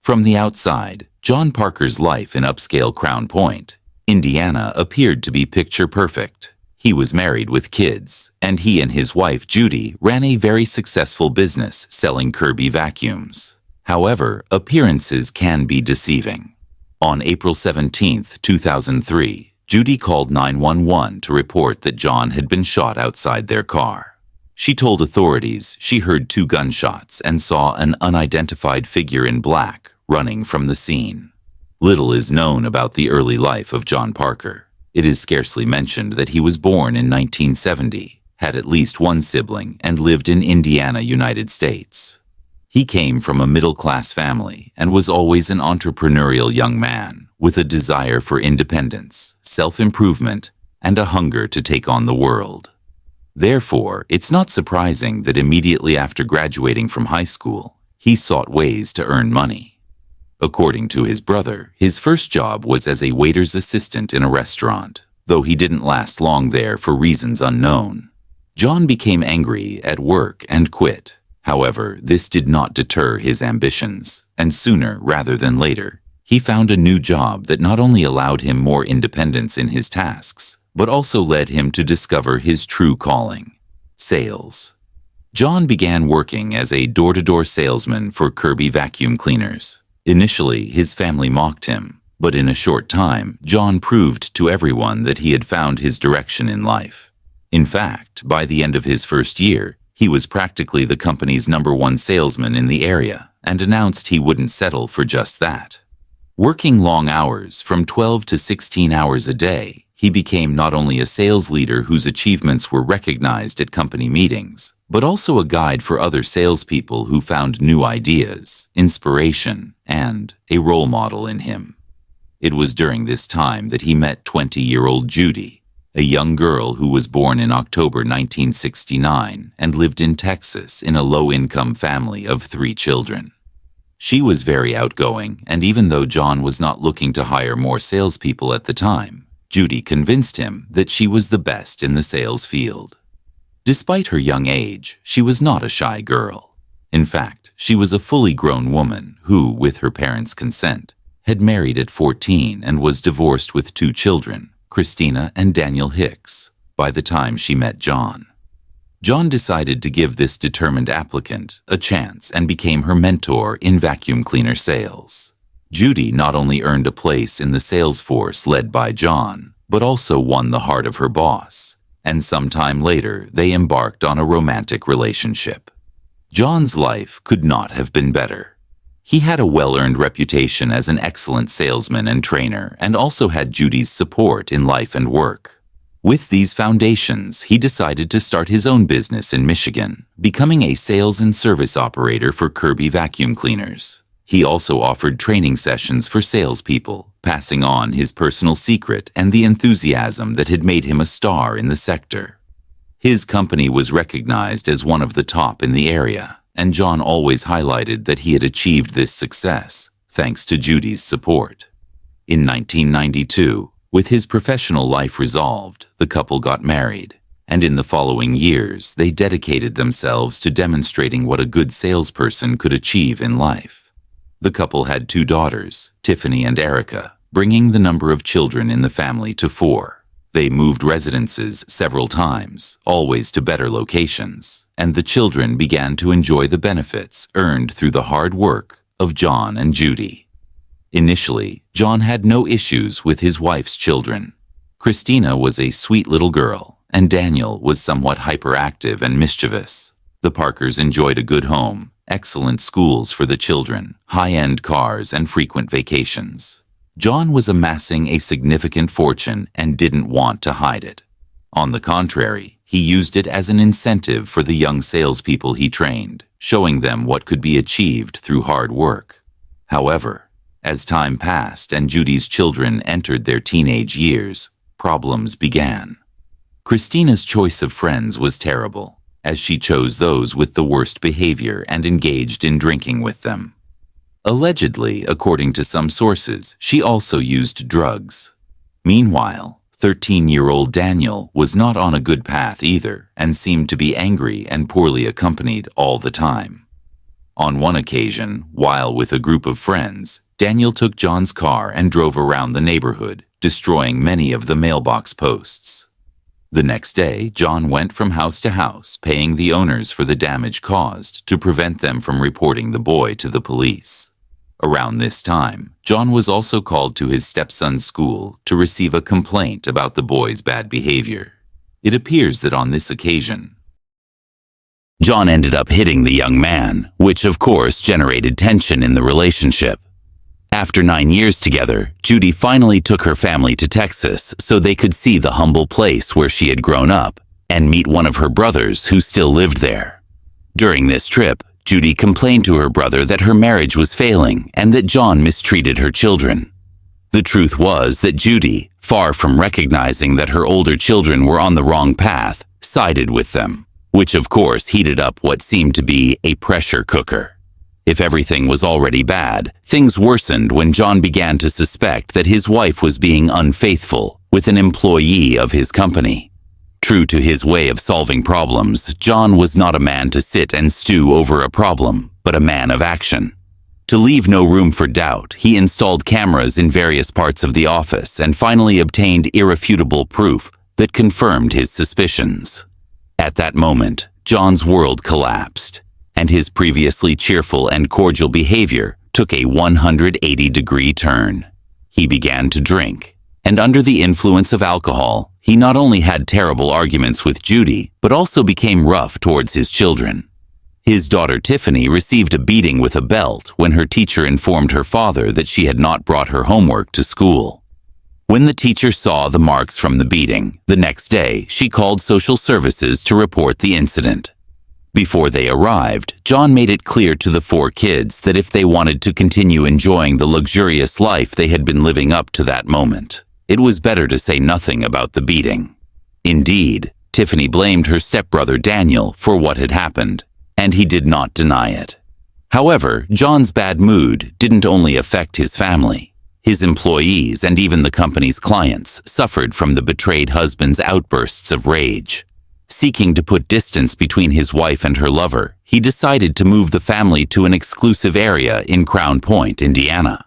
From the outside, John Parker's life in upscale Crown Point, Indiana, appeared to be picture perfect. He was married with kids, and he and his wife Judy ran a very successful business selling Kirby vacuums. However, appearances can be deceiving. On April 17, 2003, Judy called 911 to report that John had been shot outside their car. She told authorities she heard 2 gunshots and saw an unidentified figure in black running from the scene. Little is known about the early life of John Parker. It is scarcely mentioned that he was born in 1970, had at least one sibling, and lived in Indiana, United States. He came from a middle-class family and was always an entrepreneurial young man with a desire for independence, self-improvement, and a hunger to take on the world. Therefore, it's not surprising that immediately after graduating from high school, he sought ways to earn money. According to his brother, his first job was as a waiter's assistant in a restaurant, though he didn't last long there for reasons unknown. John became angry at work and quit. However, this did not deter his ambitions, and sooner rather than later, he found a new job that not only allowed him more independence in his tasks, but also led him to discover his true calling: sales. John began working as a door-to-door salesman for Kirby vacuum cleaners. Initially, his family mocked him, but in a short time, John proved to everyone that he had found his direction in life. In fact, by the end of his first year, he was practically the company's #1 salesman in the area and announced he wouldn't settle for just that. Working long hours, from 12 to 16 hours a day, he became not only a sales leader whose achievements were recognized at company meetings, but also a guide for other salespeople who found new ideas, inspiration, and a role model in him. It was during this time that he met 20-year-old Judy, a young girl who was born in October 1969 and lived in Texas in a low-income family of 3 children. She was very outgoing, and even though John was not looking to hire more salespeople at the time, Judy convinced him that she was the best in the sales field. Despite her young age, she was not a shy girl. In fact, she was a fully grown woman who, with her parents' consent, had married at 14 and was divorced with 2 children, Christina and Daniel Hicks, by the time she met John. John decided to give this determined applicant a chance and became her mentor in vacuum cleaner sales. Judy not only earned a place in the sales force led by John, but also won the heart of her boss, and sometime later they embarked on a romantic relationship. John's life could not have been better. He had a well-earned reputation as an excellent salesman and trainer, and also had Judy's support in life and work. With these foundations, he decided to start his own business in Michigan, becoming a sales and service operator for Kirby vacuum cleaners. He also offered training sessions for salespeople, passing on his personal secret and the enthusiasm that had made him a star in the sector. His company was recognized as one of the top in the area, and John always highlighted that he had achieved this success thanks to Judy's support. In 1992, with his professional life resolved, the couple got married, and in the following years, they dedicated themselves to demonstrating what a good salesperson could achieve in life. The couple had 2 daughters, Tiffany and Erica, bringing the number of children in the family to 4. They moved residences several times, always to better locations, and the children began to enjoy the benefits earned through the hard work of John and Judy. Initially, John had no issues with his wife's children. Christina was a sweet little girl, and Daniel was somewhat hyperactive and mischievous. The Parkers enjoyed a good home, excellent schools for the children, high-end cars, and frequent vacations. John was amassing a significant fortune and didn't want to hide it. On the contrary, he used it as an incentive for the young salespeople he trained, showing them what could be achieved through hard work. However, as time passed and Judy's children entered their teenage years, problems began. Christina's choice of friends was terrible, as she chose those with the worst behavior and engaged in drinking with them. Allegedly, according to some sources, she also used drugs. Meanwhile, 13-year-old Daniel was not on a good path either and seemed to be angry and poorly accompanied all the time. On one occasion, while with a group of friends, Daniel took John's car and drove around the neighborhood, destroying many of the mailbox posts. The next day, John went from house to house, paying the owners for the damage caused to prevent them from reporting the boy to the police. Around this time, John was also called to his stepson's school to receive a complaint about the boy's bad behavior. It appears that on this occasion, John ended up hitting the young man, which of course generated tension in the relationship. After 9 years together, Judy finally took her family to Texas so they could see the humble place where she had grown up and meet one of her brothers who still lived there. During this trip, Judy complained to her brother that her marriage was failing and that John mistreated her children. The truth was that Judy, far from recognizing that her older children were on the wrong path, sided with them, which of course heated up what seemed to be a pressure cooker. If everything was already bad, things worsened when John began to suspect that his wife was being unfaithful with an employee of his company. True to his way of solving problems, John was not a man to sit and stew over a problem, but a man of action. To leave no room for doubt, he installed cameras in various parts of the office and finally obtained irrefutable proof that confirmed his suspicions. At that moment, John's world collapsed, and his previously cheerful and cordial behavior took a 180-degree turn. He began to drink, and under the influence of alcohol, he not only had terrible arguments with Judy, but also became rough towards his children. His daughter Tiffany received a beating with a belt when her teacher informed her father that she had not brought her homework to school. When the teacher saw the marks from the beating, the next day she called social services to report the incident. Before they arrived, John made it clear to the 4 kids that if they wanted to continue enjoying the luxurious life they had been living up to that moment, it was better to say nothing about the beating. Indeed, Tiffany blamed her stepbrother Daniel for what had happened, and he did not deny it. However, John's bad mood didn't only affect his family. His employees and even the company's clients suffered from the betrayed husband's outbursts of rage. Seeking to put distance between his wife and her lover, he decided to move the family to an exclusive area in Crown Point, Indiana.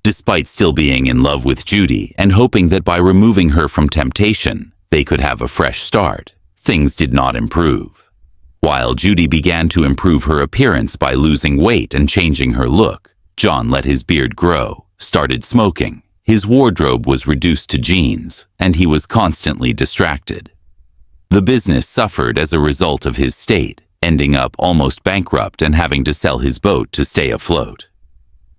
Despite still being in love with Judy and hoping that by removing her from temptation, they could have a fresh start, things did not improve. While Judy began to improve her appearance by losing weight and changing her look, John let his beard grow, started smoking, his wardrobe was reduced to jeans, and he was constantly distracted. The business suffered as a result of his state, ending up almost bankrupt and having to sell his boat to stay afloat.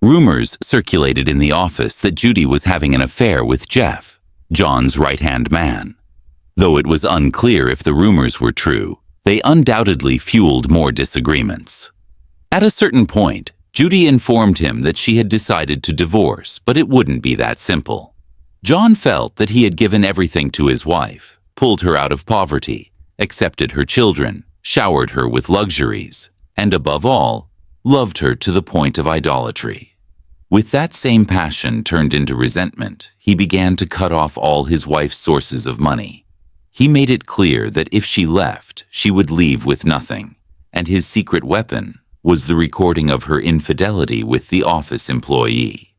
Rumors circulated in the office that Judy was having an affair with Jeff, John's right-hand man. Though it was unclear if the rumors were true, they undoubtedly fueled more disagreements. At a certain point, Judy informed him that she had decided to divorce, but it wouldn't be that simple. John felt that he had given everything to his wife, pulled her out of poverty, accepted her children, showered her with luxuries, and above all, loved her to the point of idolatry. With that same passion turned into resentment, he began to cut off all his wife's sources of money. He made it clear that if she left, she would leave with nothing, and his secret weapon was the recording of her infidelity with the office employee.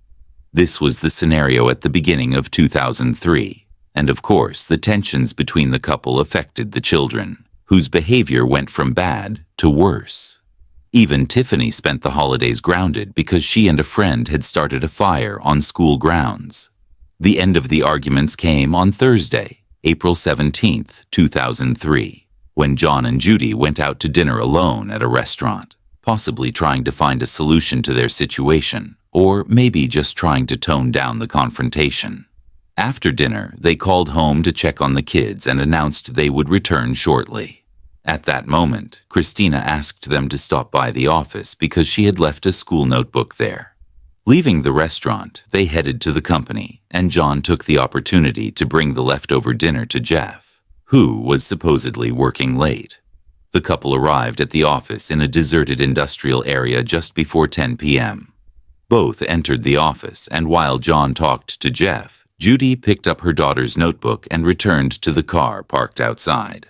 This was the scenario at the beginning of 2003. And of course, the tensions between the couple affected the children, whose behavior went from bad to worse. Even Tiffany spent the holidays grounded because she and a friend had started a fire on school grounds. The end of the arguments came on Thursday, April 17, 2003, when John and Judy went out to dinner alone at a restaurant, possibly trying to find a solution to their situation, or maybe just trying to tone down the confrontation. After dinner, they called home to check on the kids and announced they would return shortly. At that moment, Christina asked them to stop by the office because she had left a school notebook there. Leaving the restaurant, they headed to the company, and John took the opportunity to bring the leftover dinner to Jeff, who was supposedly working late. The couple arrived at the office in a deserted industrial area just before 10 p.m. Both entered the office, and while John talked to Jeff, Judy picked up her daughter's notebook and returned to the car parked outside.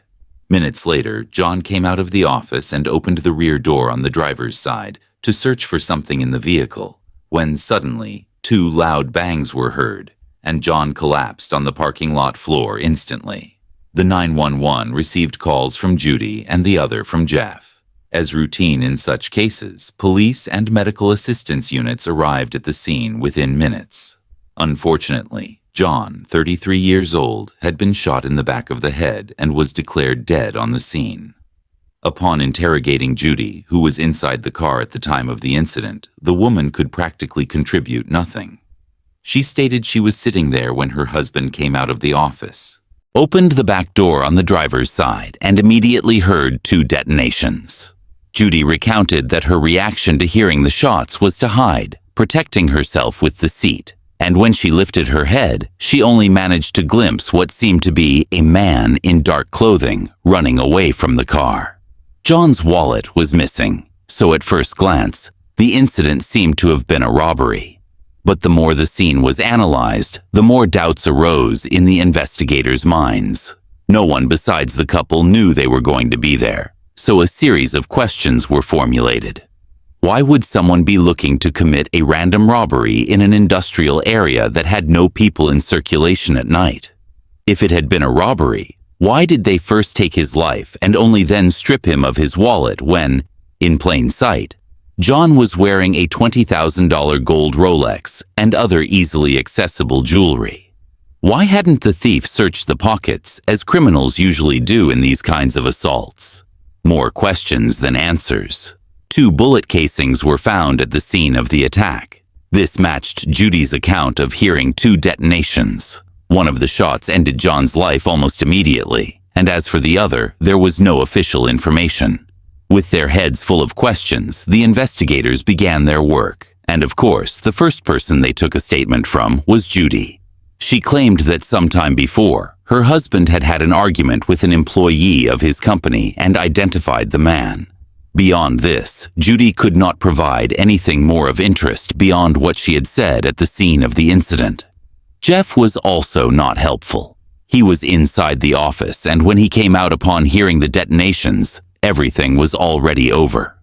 Minutes later, John came out of the office and opened the rear door on the driver's side to search for something in the vehicle, when suddenly 2 loud bangs were heard, and John collapsed on the parking lot floor instantly. The 911 received calls from Judy and the other from Jeff. As routine in such cases, police and medical assistance units arrived at the scene within minutes. Unfortunately, John, 33 years old, had been shot in the back of the head and was declared dead on the scene. Upon interrogating Judy, who was inside the car at the time of the incident, the woman could practically contribute nothing. She stated she was sitting there when her husband came out of the office, opened the back door on the driver's side, and immediately heard 2 detonations. Judy recounted that her reaction to hearing the shots was to hide, protecting herself with the seat, and when she lifted her head, she only managed to glimpse what seemed to be a man in dark clothing running away from the car. John's wallet was missing, so at first glance, the incident seemed to have been a robbery. But the more the scene was analyzed, the more doubts arose in the investigators' minds. No one besides the couple knew they were going to be there, so a series of questions were formulated. Why would someone be looking to commit a random robbery in an industrial area that had no people in circulation at night? If it had been a robbery, why did they first take his life and only then strip him of his wallet when, in plain sight, John was wearing a $20,000 gold Rolex and other easily accessible jewelry? Why hadn't the thief searched the pockets, as criminals usually do in these kinds of assaults? More questions than answers. 2 bullet casings were found at the scene of the attack. This matched Judy's account of hearing 2 detonations. One of the shots ended John's life almost immediately, and as for the other, there was no official information. With their heads full of questions, the investigators began their work, and of course, the first person they took a statement from was Judy. She claimed that sometime before, her husband had had an argument with an employee of his company and identified the man. Beyond this, Judy could not provide anything more of interest beyond what she had said at the scene of the incident. Jeff was also not helpful. He was inside the office, and when he came out upon hearing the detonations, everything was already over.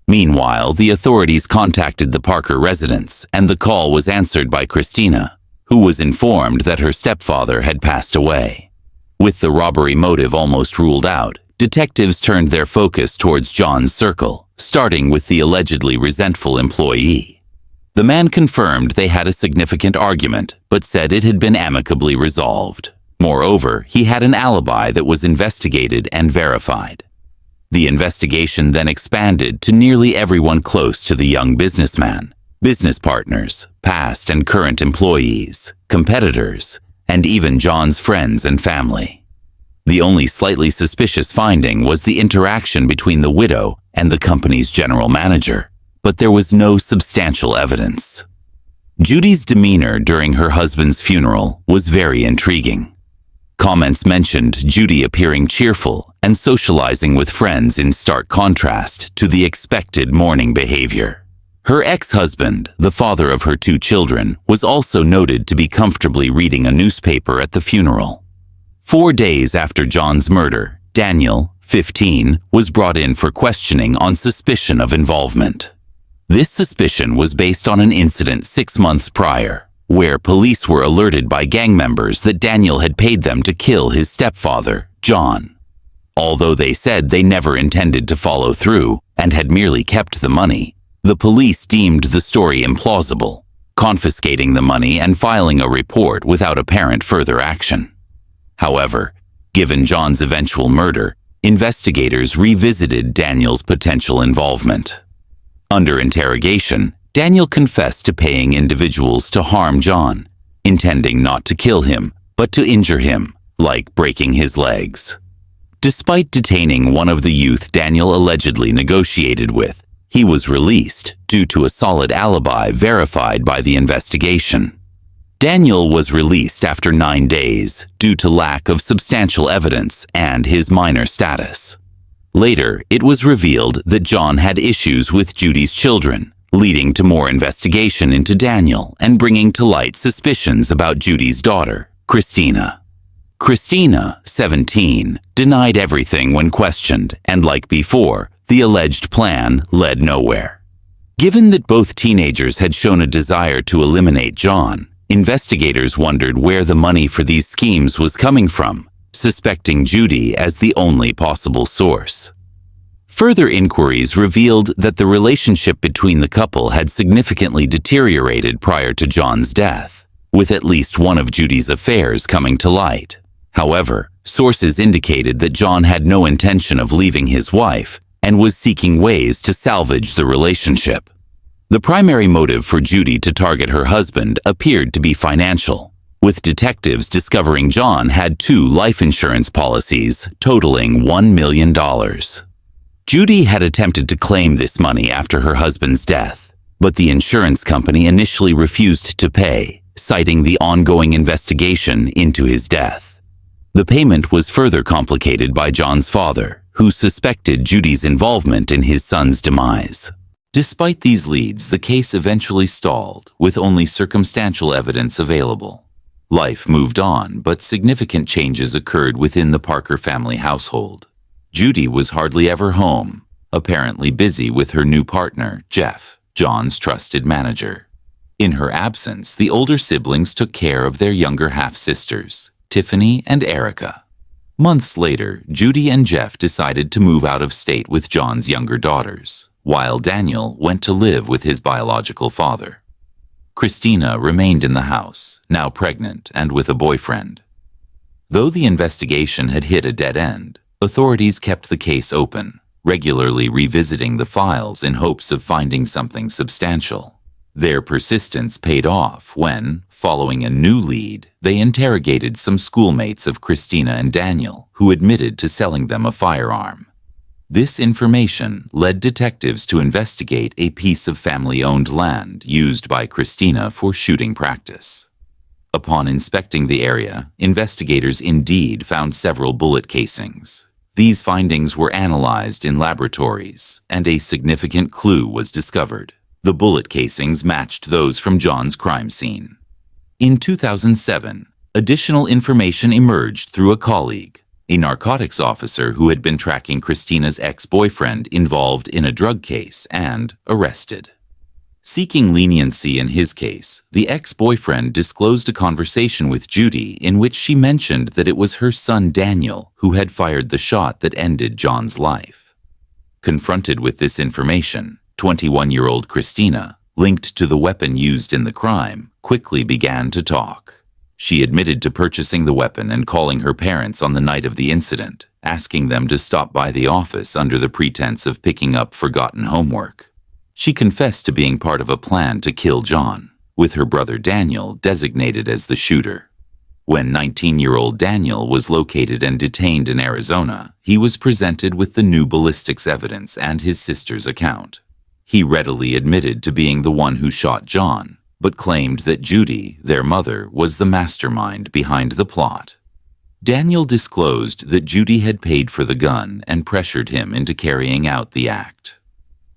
Meanwhile, the authorities contacted the Parker residence, and the call was answered by Christina, who was informed that her stepfather had passed away. With the robbery motive almost ruled out, detectives turned their focus towards John's circle, starting with the allegedly resentful employee. The man confirmed they had a significant argument, but said it had been amicably resolved. Moreover, he had an alibi that was investigated and verified. The investigation then expanded to nearly everyone close to the young businessman, business partners, past and current employees, competitors, and even John's friends and family. The only slightly suspicious finding was the interaction between the widow and the company's general manager, but there was no substantial evidence. Judy's demeanor during her husband's funeral was very intriguing. Comments mentioned Judy appearing cheerful and socializing with friends in stark contrast to the expected mourning behavior. Her ex-husband, the father of her 2 children, was also noted to be comfortably reading a newspaper at the funeral. 4 days after John's murder, Daniel, 15, was brought in for questioning on suspicion of involvement. This suspicion was based on an incident 6 months prior, where police were alerted by gang members that Daniel had paid them to kill his stepfather, John. Although they said they never intended to follow through and had merely kept the money, the police deemed the story implausible, confiscating the money and filing a report without apparent further action. However, given John's eventual murder, investigators revisited Daniel's potential involvement. Under interrogation, Daniel confessed to paying individuals to harm John, intending not to kill him, but to injure him, like breaking his legs. Despite detaining one of the youth Daniel allegedly negotiated with, he was released due to a solid alibi verified by the investigation. Daniel was released after 9 days due to lack of substantial evidence and his minor status. Later, it was revealed that John had issues with Judy's children, leading to more investigation into Daniel and bringing to light suspicions about Judy's daughter, Christina. Christina, 17, denied everything when questioned, and like before, the alleged plan led nowhere. Given that both teenagers had shown a desire to eliminate John, investigators wondered where the money for these schemes was coming from, suspecting Judy as the only possible source. Further inquiries revealed that the relationship between the couple had significantly deteriorated prior to John's death, with at least one of Judy's affairs coming to light. However, sources indicated that John had no intention of leaving his wife and was seeking ways to salvage the relationship. The primary motive for Judy to target her husband appeared to be financial, with detectives discovering John had 2 life insurance policies totaling $1 million. Judy had attempted to claim this money after her husband's death, but the insurance company initially refused to pay, citing the ongoing investigation into his death. The payment was further complicated by John's father, who suspected Judy's involvement in his son's demise. Despite these leads, the case eventually stalled, with only circumstantial evidence available. Life moved on, but significant changes occurred within the Parker family household. Judy was hardly ever home, apparently busy with her new partner, Jeff, John's trusted manager. In her absence, the older siblings took care of their younger half-sisters, Tiffany and Erica. Months later, Judy and Jeff decided to move out of state with John's younger daughters, while Daniel went to live with his biological father. Christina remained in the house, now pregnant and with a boyfriend. Though the investigation had hit a dead end, authorities kept the case open, regularly revisiting the files in hopes of finding something substantial. Their persistence paid off when, following a new lead, they interrogated some schoolmates of Christina and Daniel, who admitted to selling them a firearm. This information led detectives to investigate a piece of family-owned land used by Christina for shooting practice. Upon inspecting the area, investigators indeed found several bullet casings. These findings were analyzed in laboratories, and a significant clue was discovered. The bullet casings matched those from John's crime scene. In 2007, additional information emerged through a colleague, a narcotics officer who had been tracking Christina's ex-boyfriend involved in a drug case and arrested. Seeking leniency in his case, the ex-boyfriend disclosed a conversation with Judy in which she mentioned that it was her son Daniel who had fired the shot that ended John's life. Confronted with this information, 21-year-old Christina, linked to the weapon used in the crime, quickly began to talk. She admitted to purchasing the weapon and calling her parents on the night of the incident, asking them to stop by the office under the pretense of picking up forgotten homework. She confessed to being part of a plan to kill John, with her brother Daniel designated as the shooter. When 19-year-old Daniel was located and detained in Arizona, he was presented with the new ballistics evidence and his sister's account. He readily admitted to being the one who shot John, but claimed that Judy, their mother, was the mastermind behind the plot. Daniel disclosed that Judy had paid for the gun and pressured him into carrying out the act.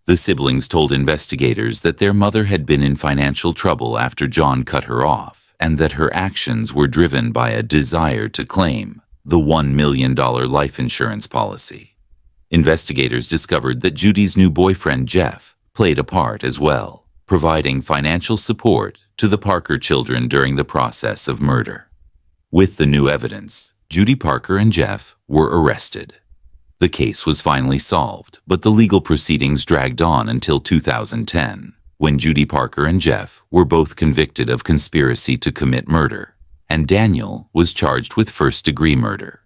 The siblings told investigators that their mother had been in financial trouble after John cut her off, and that her actions were driven by a desire to claim the $1 million life insurance policy. Investigators discovered that Judy's new boyfriend, Jeff, played a part as well, providing financial support to the Parker children during the process of murder. With the new evidence, Judy Parker and Jeff were arrested. The case was finally solved, but the legal proceedings dragged on until 2010, when Judy Parker and Jeff were both convicted of conspiracy to commit murder, and Daniel was charged with first-degree murder.